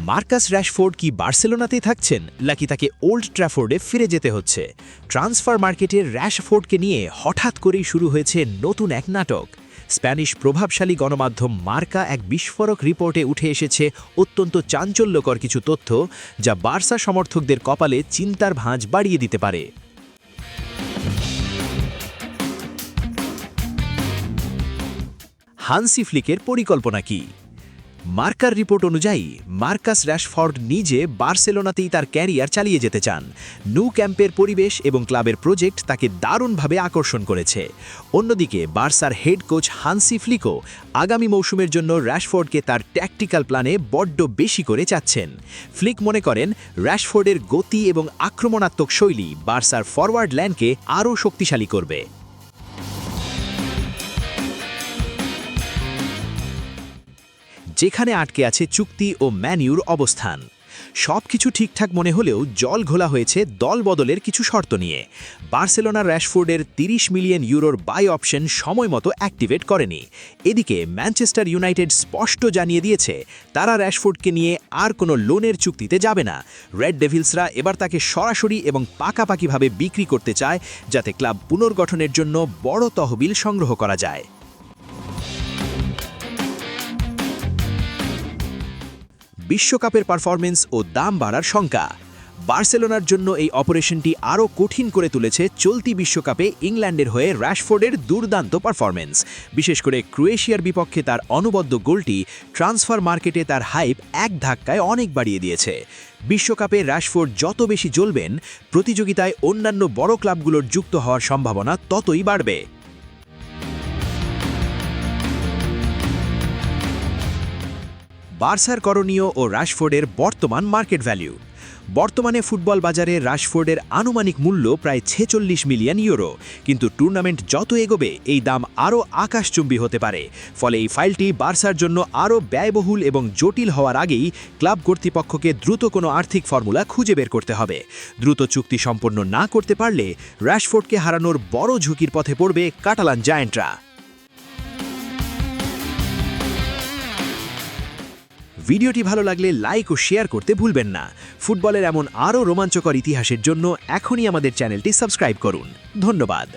Marcus Rashford কি বার্সেলোনাতেই থাকছেন নাকি তাকে ওল্ড ট্র্যাফোর্ডে ফিরে যেতে হচ্ছে? ট্রান্সফার মার্কেটে র‍্যাশফোর্ডকে নিয়ে হঠাৎ করেই শুরু হয়েছে নতুন এক নাটক। স্প্যানিশ প্রভাবশালী গণমাধ্যম মার্কা এক বিস্ফোরক রিপোর্টে উঠে এসেছে অত্যন্ত চাঞ্চল্যকর কিছু তথ্য, যা বার্সা সমর্থকদের কপালে চিন্তার ভাঁজ বাড়িয়ে দিতে পারে। হান্সি ফ্লিকের পরিকল্পনা কি? মার্কার রিপোর্ট অনুযায়ী মার্কাস র‍্যাশফোর্ড নিজে বার্সেলোনাতেই তার ক্যারিয়ার চালিয়ে যেতে চান। ন্যু ক্যাম্পের পরিবেশ এবং ক্লাবের প্রজেক্ট তাকে দারুণভাবে আকর্ষণ করেছে। অন্যদিকে বার্সার হেড কোচ হান্সি ফ্লিকও আগামী মৌসুমের জন্য র‍্যাশফোর্ডকে তার ট্যাকটিক্যাল প্ল্যানে বড্ড বেশি করে চাচ্ছেন। ফ্লিক মনে করেন র‍্যাশফোর্ডের গতি এবং আক্রমণাত্মক শৈলী বার্সার ফরওয়ার্ড লাইনকে আরও শক্তিশালী করবে। যেখানে আটকে আছে চুক্তি ও ম্যানিউর অবস্থান। সবকিছু ঠিকঠাক মনে হলেও জল ঘোলা হয়েছে দল বদলের কিছু শর্ত নিয়ে। বার্সেলোনা র‍্যাশফোর্ডের ৩০ মিলিয়ন ইউরোর বাই অপশন সময়মতো অ্যাক্টিভেট করেনি। এদিকে ম্যানচেস্টার ইউনাইটেড স্পষ্ট জানিয়ে দিয়েছে তারা র‍্যাশফোর্ডকে নিয়ে আর কোনো লোনের চুক্তিতে যাবে না। রেড ডেভিলসরা এবার তাকে সরাসরি এবং পাকাপাকিভাবে বিক্রি করতে চায়, যাতে ক্লাব পুনর্গঠনের জন্য বড় তহবিল সংগ্রহ করা যায়। বিশ্বকাপের পারফরমেন্স ও দাম বাড়ার শঙ্কা। বার্সেলোনার জন্য এই অপারেশনটি আরও কঠিন করে তুলেছে চলতি বিশ্বকাপে ইংল্যান্ডের হয়ে র‍্যাশফোর্ডের দুর্দান্ত পারফরমেন্স। বিশেষ করে ক্রোয়েশিয়ার বিপক্ষে তার অনবদ্য গোলটি ট্রান্সফার মার্কেটে তার হাইপ এক ধাক্কায় অনেক বাড়িয়ে দিয়েছে। বিশ্বকাপে র‍্যাশফোর্ড যত বেশি জ্বলবেন, প্রতিযোগিতায় অন্যান্য বড় ক্লাবগুলোর যুক্ত হওয়ার সম্ভাবনা ততই বাড়বে। বার্সার করণীয় ও র‍্যাশফোর্ডের বর্তমান মার্কেট ভ্যালু। বর্তমানে ফুটবল বাজারে র‍্যাশফোর্ডের আনুমানিক মূল্য প্রায় ৪৬ মিলিয়ন ইউরো, কিন্তু টুর্নামেন্ট যত এগোবে এই দাম আরও আকাশচুম্বী হতে পারে। ফলে এই ফাইলটি বার্সার জন্য আরও ব্যয়বহুল এবং জটিল হওয়ার আগেই ক্লাব কর্তৃপক্ষকে দ্রুত কোনো আর্থিক ফর্মুলা খুঁজে বের করতে হবে। দ্রুত চুক্তি সম্পন্ন না করতে পারলে র‍্যাশফোর্ডকে হারানোর বড় ঝুঁকির পথে পড়বে কাটালান জায়ান্টরা। ভিডিওটি ভালো লাগলে লাইক ও শেয়ার করতে ভুলবেন না। ফুটবলের এমন আরও রোমাঞ্চকর ইতিহাসের জন্য এখনই আমাদের চ্যানেলটি সাবস্ক্রাইব করুন। ধন্যবাদ।